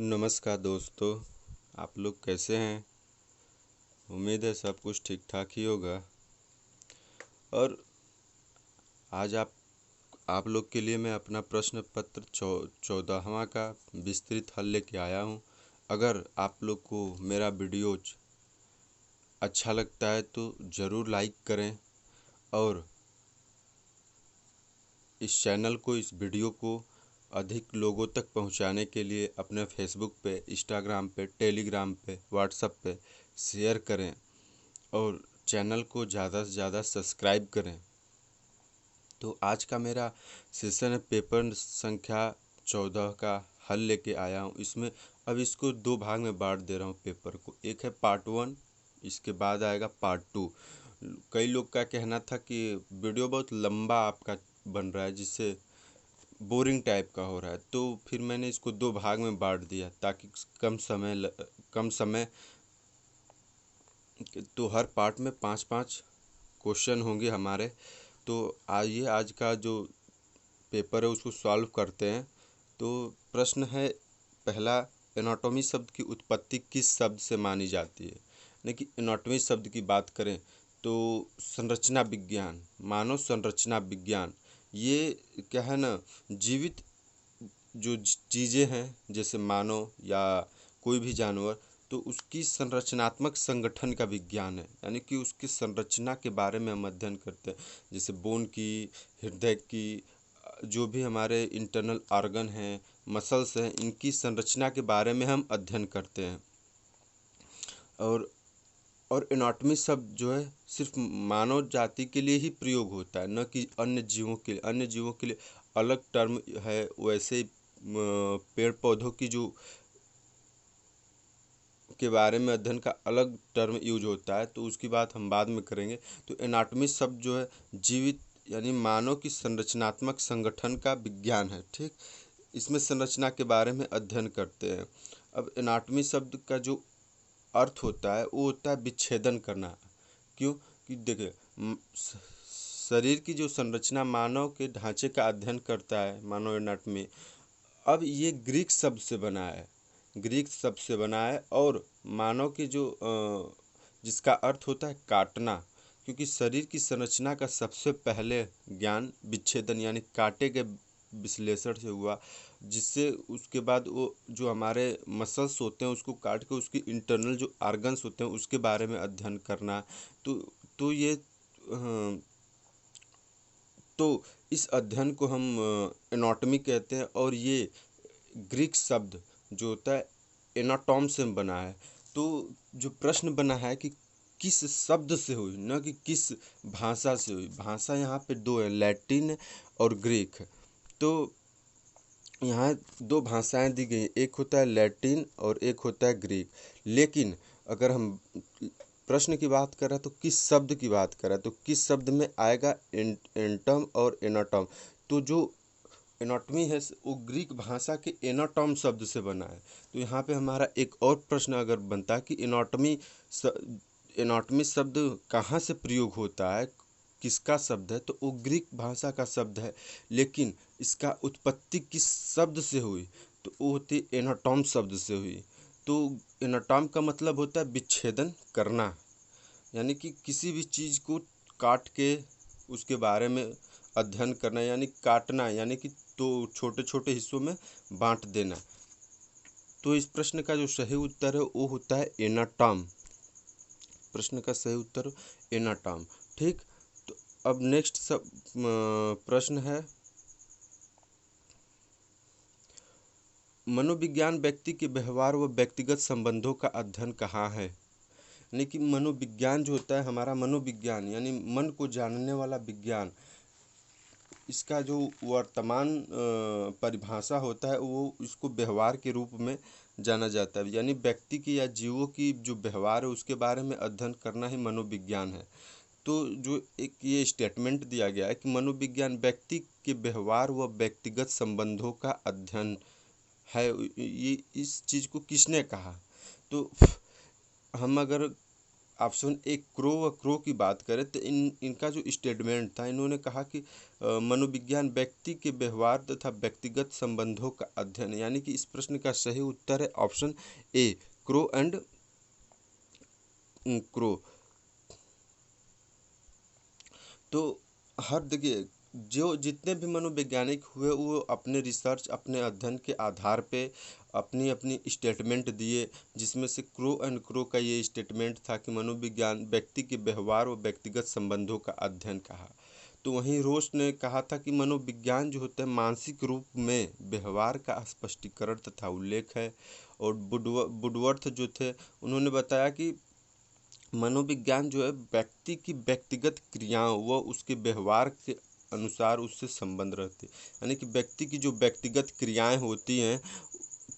नमस्कार दोस्तों। आप लोग कैसे हैं? उम्मीद है सब कुछ ठीक ठाक ही होगा। और आज आप लोग के लिए मैं अपना प्रश्न पत्र 14वां का विस्तृत हल लेके आया हूं। अगर आप लोग को मेरा वीडियो अच्छा लगता है तो ज़रूर लाइक करें और इस वीडियो को अधिक लोगों तक पहुंचाने के लिए अपने फेसबुक पे, इंस्टाग्राम पे, टेलीग्राम पे, व्हाट्सएप पे शेयर करें और चैनल को ज़्यादा से ज़्यादा सब्सक्राइब करें। तो आज का मेरा सेशन है पेपर संख्या 14 का हल लेके आया हूँ। इसमें अब इसको दो भाग में बांट दे रहा हूँ पेपर को। एक है पार्ट 1, इसके बाद आएगा पार्ट 2। कई लोग का कहना था कि वीडियो बहुत लंबा आपका बन रहा है, जिससे बोरिंग टाइप का हो रहा है, तो फिर मैंने इसको दो भाग में बांट दिया ताकि कम समय तो हर पार्ट में 5-5 क्वेश्चन होंगे हमारे। तो आइए आज का जो पेपर है उसको सॉल्व करते हैं। तो प्रश्न है पहला, एनाटॉमी शब्द की उत्पत्ति किस शब्द से मानी जाती है? यानी कि एनाटॉमी शब्द की बात करें तो संरचना विज्ञान, मानव संरचना विज्ञान, ये क्या है ना, जीवित जो चीज़ें हैं जैसे मानव या कोई भी जानवर, तो उसकी संरचनात्मक संगठन का विज्ञान है। यानी कि उसकी संरचना के बारे में हम अध्ययन करते हैं, जैसे बोन की, हृदय की, जो भी हमारे इंटरनल ऑर्गन हैं, मसल्स हैं, इनकी संरचना के बारे में हम अध्ययन करते हैं। और एनाटॉमी शब्द जो है सिर्फ मानव जाति के लिए ही प्रयोग होता है, न कि अन्य जीवों के लिए। अन्य जीवों के लिए अलग टर्म है। वैसे ही पेड़ पौधों की जो के बारे में अध्ययन का अलग टर्म यूज होता है, तो उसकी बात हम बाद में करेंगे। तो एनाटॉमी शब्द जो है जीवित यानी मानव की संरचनात्मक संगठन का विज्ञान है। ठीक, इसमें संरचना के बारे में अध्ययन करते हैं। अब एनाटॉमी शब्द का जो अर्थ होता है वो होता है विच्छेदन करना। क्यों कि देखिए, शरीर की जो संरचना मानव के ढांचे का अध्ययन करता है, मानव एनाटॉमी। अब ये ग्रीक शब्द से बना है, ग्रीक शब्द से बना है। और मानव के जो जिसका अर्थ होता है काटना, क्योंकि शरीर की संरचना का सबसे पहले ज्ञान विच्छेदन यानी काटे के विश्लेषण से हुआ, जिससे उसके बाद वो जो हमारे मसल्स होते हैं उसको काट के उसकी इंटरनल जो ऑर्गन्स होते हैं उसके बारे में अध्ययन करना। तो तो ये तो इस अध्ययन को हम एनाटॉमी कहते हैं। और ये ग्रीक शब्द जो होता है एनाटॉम से बना है। तो जो प्रश्न बना है कि किस शब्द से हुई, न कि किस भाषा से हुई। भाषा यहाँ पे दो है, लैटिन और ग्रीक। तो यहाँ दो भाषाएं दी गई, एक होता है लैटिन और एक होता है ग्रीक। लेकिन अगर हम प्रश्न की बात कर रहे हैं तो किस शब्द की बात कर रहे हैं, तो किस शब्द में आएगा एंटम और एनाटॉम। तो जो एनाटॉमी है वो ग्रीक भाषा के एनाटॉम शब्द से बना है। तो यहाँ पे हमारा एक और प्रश्न अगर बनता है कि एनाटॉमी शब्द कहाँ से प्रयोग होता है, किसका शब्द है, तो वो ग्रीक भाषा का शब्द है। लेकिन इसका उत्पत्ति किस शब्द से हुई, तो वो होती एनाटॉम शब्द से हुई। तो एनाटॉम का मतलब होता है विच्छेदन करना, यानी कि किसी भी चीज़ को काट के उसके बारे में अध्ययन करना, यानी काटना, यानी कि तो छोटे छोटे हिस्सों में बांट देना। तो इस प्रश्न का जो सही उत्तर है वो होता है एनाटॉम। प्रश्न का सही उत्तर एनाटॉम। ठीक, तो अब नेक्स्ट सब प्रश्न है, मनोविज्ञान व्यक्ति के व्यवहार व व्यक्तिगत संबंधों का अध्ययन कहाँ है? यानी कि मनोविज्ञान जो होता है, हमारा मनोविज्ञान यानी मन को जानने वाला विज्ञान, इसका जो वर्तमान परिभाषा होता है वो इसको व्यवहार के रूप में जाना जाता है। यानी व्यक्ति की या जीवों की जो व्यवहार है उसके बारे में अध्ययन करना ही मनोविज्ञान है। तो जो एक ये स्टेटमेंट दिया गया है कि मनोविज्ञान व्यक्ति के व्यवहार व व्यक्तिगत संबंधों का अध्ययन है, ये इस चीज़ को किसने कहा? तो हम अगर ऑप्शन ए क्रो व क्रो की बात करें तो इनका जो स्टेटमेंट था, इन्होंने कहा कि मनोविज्ञान व्यक्ति के व्यवहार तथा व्यक्तिगत संबंधों का अध्ययन, यानी कि इस प्रश्न का सही उत्तर है option A crow and crow. तो हर देखिए, जो जितने भी मनोवैज्ञानिक हुए वो अपने रिसर्च, अपने अध्ययन के आधार पे अपनी अपनी स्टेटमेंट दिए, जिसमें से क्रो एंड क्रो का ये स्टेटमेंट था कि मनोविज्ञान व्यक्ति के व्यवहार और व्यक्तिगत संबंधों का अध्ययन कहा। तो वहीं रोस्ट ने कहा था कि मनोविज्ञान जो होता है मानसिक रूप में व्यवहार का स्पष्टीकरण तथा उल्लेख है। और वुडवर्थ जो थे, उन्होंने बताया कि मनोविज्ञान जो है व्यक्ति की व्यक्तिगत क्रियाओं व उसके व्यवहार के अनुसार उससे संबंध रहते हैं, यानी कि व्यक्ति की जो व्यक्तिगत क्रियाएं होती हैं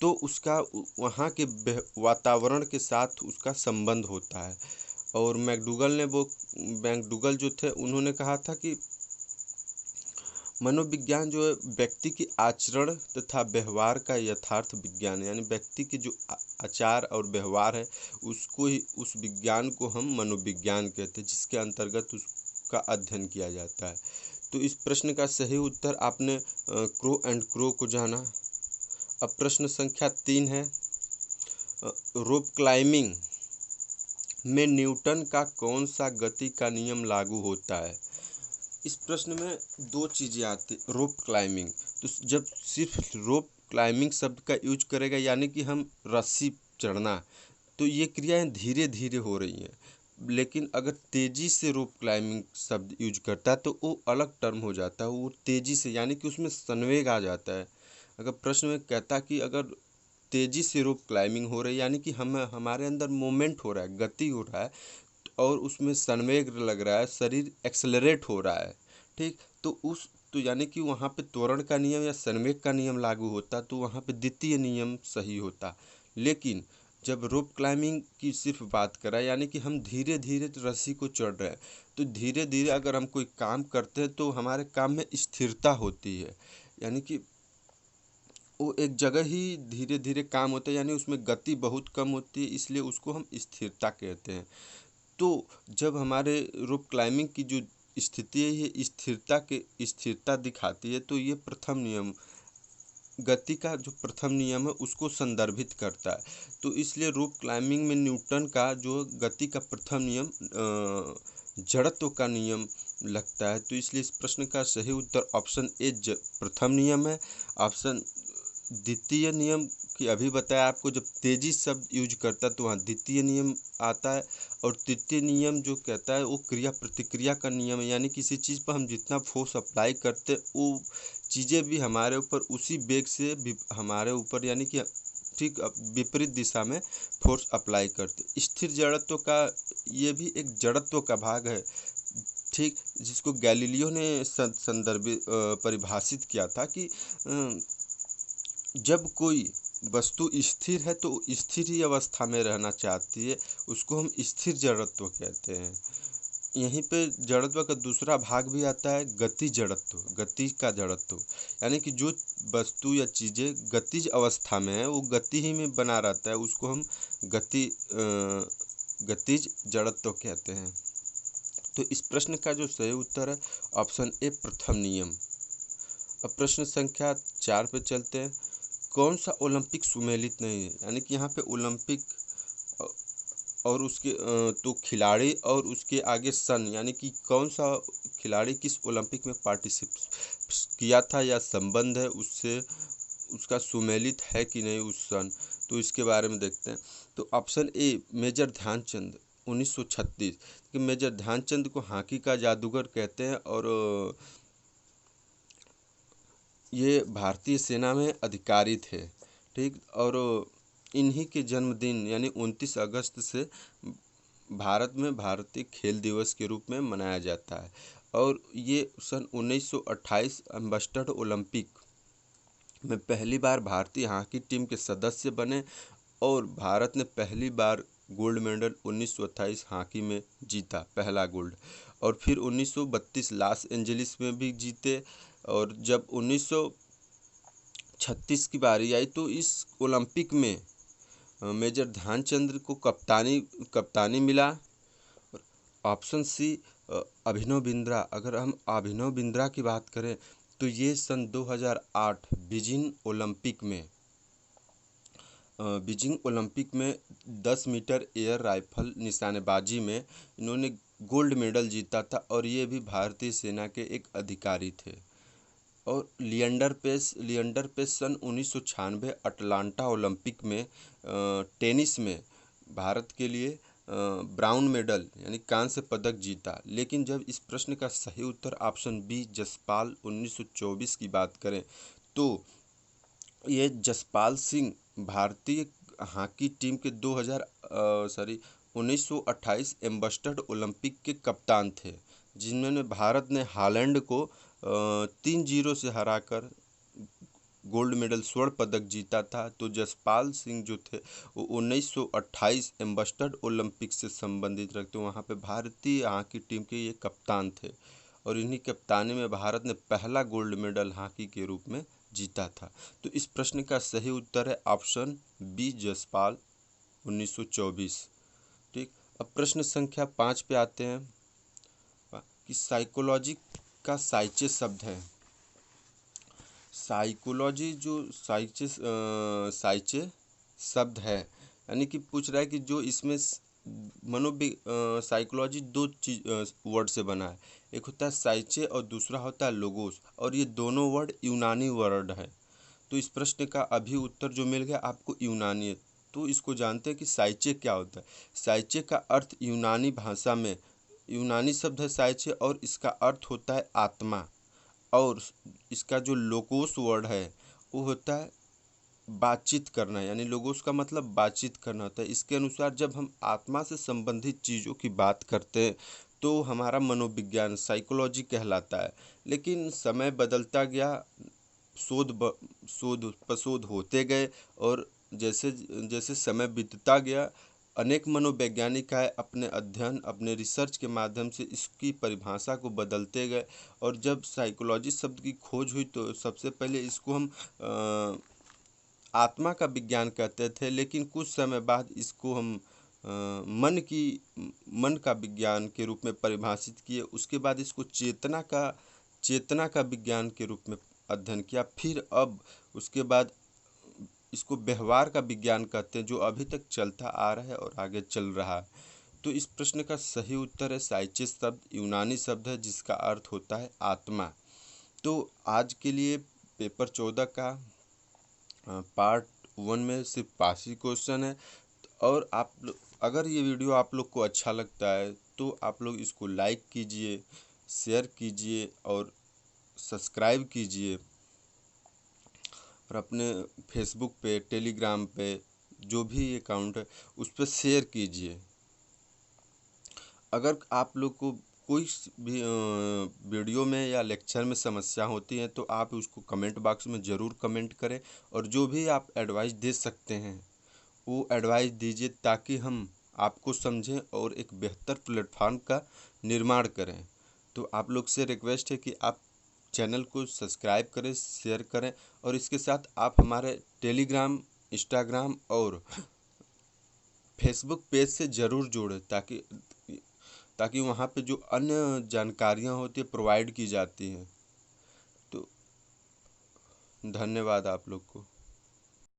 तो उसका वहाँ के वातावरण के साथ उसका संबंध होता है। और मैकडूगल जो थे, उन्होंने कहा था कि मनोविज्ञान जो है व्यक्ति की आचरण तथा व्यवहार का यथार्थ विज्ञान है, यानी व्यक्ति के जो आचार और व्यवहार है उसको ही, उस विज्ञान को हम मनोविज्ञान कहते हैं, जिसके अंतर्गत उसका अध्ययन किया जाता है। तो इस प्रश्न का सही उत्तर आपने क्रो एंड क्रो को जाना। अब प्रश्न संख्या 3 है, रोप क्लाइंबिंग में न्यूटन का कौन सा गति का नियम लागू होता है। इस प्रश्न में दो चीज़ें आती, रोप क्लाइंबिंग, तो जब सिर्फ रोप क्लाइंबिंग शब्द का यूज करेगा यानी कि हम रस्सी चढ़ना, तो ये क्रियाएं धीरे धीरे हो रही हैं। लेकिन अगर तेज़ी से रोप क्लाइंबिंग शब्द यूज करता है तो वो अलग टर्म हो जाता है, वो तेज़ी से यानी कि उसमें संवेग आ जाता है। अगर प्रश्न में कहता कि अगर तेज़ी से रोप क्लाइंबिंग हो रही है यानी कि हमारे अंदर मोमेंट हो रहा है, गति हो रहा है और उसमें संवेग लग रहा है, शरीर एक्सेलरेट हो रहा है, ठीक, तो यानी कि वहाँ पे त्वरण का नियम या संवेग का नियम लागू होता, तो वहाँ पे द्वितीय नियम सही होता। लेकिन जब रोप क्लाइंबिंग की सिर्फ बात करा यानी कि हम धीरे धीरे रस्सी को चढ़ रहे हैं, तो धीरे धीरे अगर हम कोई काम करते हैं तो हमारे काम में स्थिरता होती है, यानी कि वो एक जगह ही धीरे धीरे काम होता है, यानी उसमें गति बहुत कम होती है, इसलिए उसको हम स्थिरता कहते हैं। तो जब हमारे रोप क्लाइंबिंग की जो स्थिति है ये स्थिरता दिखाती है, तो ये प्रथम नियम, गति का जो प्रथम नियम है उसको संदर्भित करता है। तो इसलिए रोप क्लाइंबिंग में न्यूटन का जो गति का प्रथम नियम जड़त्व का नियम लगता है। तो इसलिए इस प्रश्न का सही उत्तर ऑप्शन ए प्रथम नियम है। ऑप्शन द्वितीय नियम कि अभी बताया आपको, जब तेजी शब्द यूज करता है तो वहाँ द्वितीय नियम आता है। और तृतीय नियम जो कहता है वो क्रिया प्रतिक्रिया का नियम है, यानी किसी चीज़ पर हम जितना फोर्स अप्लाई करते वो चीज़ें भी हमारे ऊपर उसी वेग से हमारे ऊपर यानी कि ठीक विपरीत दिशा में फोर्स अप्लाई करते। स्थिर जड़त्व का ये भी एक जड़त्व का भाग है, ठीक, जिसको गैलीलियो ने संदर्भित परिभाषित किया था कि जब कोई वस्तु स्थिर है तो स्थिर ही अवस्था में रहना चाहती है, उसको हम स्थिर जड़त्व कहते हैं। यहीं पे जड़त्व का दूसरा भाग भी आता है, गति जड़त्व, गति का जड़त्व, यानी कि जो वस्तु या चीज़ें गतिज अवस्था में है वो गति ही में बना रहता है, उसको हम गतिज जड़त्व कहते हैं। तो इस प्रश्न का जो सही उत्तर है ऑप्शन ए प्रथम नियम। अब प्रश्न संख्या 4 पे चलते हैं, कौन सा ओलंपिक सुमेलित नहीं है, यानी कि यहाँ पे ओलंपिक और उसके तो खिलाड़ी और उसके आगे सन, यानी कि कौन सा खिलाड़ी किस ओलंपिक में पार्टिसिपेट किया था या संबंध है उससे, उसका सुमेलित है कि नहीं उस सन, तो इसके बारे में देखते हैं। तो ऑप्शन ए मेजर ध्यानचंद 1936, कि मेजर ध्यानचंद को हॉकी का जादूगर कहते हैं और ये भारतीय सेना में अधिकारी थे, ठीक, और इन्हीं के जन्मदिन यानी 29 अगस्त से भारत में भारतीय खेल दिवस के रूप में मनाया जाता है। और ये सन 1928 एम्स्टर्डम ओलंपिक में पहली बार भारतीय हॉकी टीम के सदस्य बने और भारत ने पहली बार गोल्ड मेडल 1928 हॉकी में जीता, पहला गोल्ड। और फिर 1932 लॉस एंजलिस में भी जीते। और जब 1936 की बारी आई तो इस ओलंपिक में मेजर ध्यानचंद को कप्तानी मिला, ऑप्शन सी अभिनव बिंद्रा। अगर हम अभिनव बिंद्रा की बात करें तो ये सन 2008 बीजिंग ओलंपिक में 10 मीटर एयर राइफल निशानेबाजी में इन्होंने गोल्ड मेडल जीता था और ये भी भारतीय सेना के एक अधिकारी थे। और लिएंडर पेस सन 1996 अटलांटा ओलंपिक में टेनिस में भारत के लिए ब्राउन मेडल यानी कांस्य पदक जीता। लेकिन जब इस प्रश्न का सही उत्तर ऑप्शन बी जसपाल 1924 की बात करें तो ये जसपाल सिंह भारतीय हॉकी टीम के 1928 एम्बस्टर्ड ओलंपिक के कप्तान थे, जिन्होंने भारत ने हालैंड को 3-0 से हराकर गोल्ड मेडल स्वर्ण पदक जीता था। तो जसपाल सिंह जो थे वो 1928 एम्बस्टर्ड ओलंपिक से संबंधित रखते, वहाँ पे भारतीय हॉकी टीम के ये कप्तान थे और इन्हीं कप्तानी में भारत ने पहला गोल्ड मेडल हॉकी के रूप में जीता था। तो इस प्रश्न का सही उत्तर है ऑप्शन बी जसपाल 1924। ठीक, अब प्रश्न संख्या 5 पे आते हैं कि साइकोलॉजी का साइचे शब्द है। साइकोलॉजी जो साइचे शब्द है, यानी कि पूछ रहा है कि जो इसमें साइकोलॉजी दो चीज वर्ड से बना है। एक होता है साइचे और दूसरा होता है लोगोस, और ये दोनों वर्ड यूनानी वर्ड है। तो इस प्रश्न का अभी उत्तर जो मिल गया आपको यूनानी है। तो इसको जानते हैं कि साइचे क्या होता है। साइचे का अर्थ यूनानी भाषा में, यूनानी शब्द है साइचे और इसका अर्थ होता है आत्मा। और इसका जो लोगोस वर्ड है वो होता है बातचीत करना, यानी लोगोस का मतलब बातचीत करना होता है। इसके अनुसार जब हम आत्मा से संबंधित चीज़ों की बात करते हैं तो हमारा मनोविज्ञान साइकोलॉजी कहलाता है। लेकिन समय बदलता गया, शोध प्रशोध होते गए और जैसे जैसे समय बीतता गया अनेक मनोवैज्ञानिक आए, अपने अध्ययन अपने रिसर्च के माध्यम से इसकी परिभाषा को बदलते गए। और जब साइकोलॉजी शब्द की खोज हुई तो सबसे पहले इसको हम आत्मा का विज्ञान कहते थे, लेकिन कुछ समय बाद इसको हम मन का विज्ञान के रूप में परिभाषित किए। उसके बाद इसको चेतना का विज्ञान के रूप में अध्ययन किया। फिर अब उसके बाद इसको व्यवहार का विज्ञान कहते हैं, जो अभी तक चलता आ रहा है और आगे चल रहा है। तो इस प्रश्न का सही उत्तर है साइचे शब्द यूनानी शब्द है जिसका अर्थ होता है आत्मा। तो आज के लिए पेपर 14 का पार्ट 1 में सिर्फ पास ही क्वेश्चन है। और अगर ये वीडियो आप लोग को अच्छा लगता है तो आप लोग इसको लाइक कीजिए, शेयर कीजिए और सब्सक्राइब कीजिए, और अपने फेसबुक पे टेलीग्राम पे जो भी अकाउंट है उस पर शेयर कीजिए। अगर आप लोग को कोई भी वीडियो में या लेक्चर में समस्या होती है तो आप उसको कमेंट बॉक्स में ज़रूर कमेंट करें, और जो भी आप एडवाइस दे सकते हैं वो एडवाइस दीजिए ताकि हम आपको समझें और एक बेहतर प्लेटफॉर्म का निर्माण करें। तो आप लोग से रिक्वेस्ट है कि आप चैनल को सब्सक्राइब करें, शेयर करें, और इसके साथ आप हमारे टेलीग्राम, इंस्टाग्राम और फेसबुक पेज से ज़रूर जोड़ें ताकि वहाँ पे जो अन्य जानकारियाँ होती है प्रोवाइड की जाती हैं। तो धन्यवाद आप लोग को।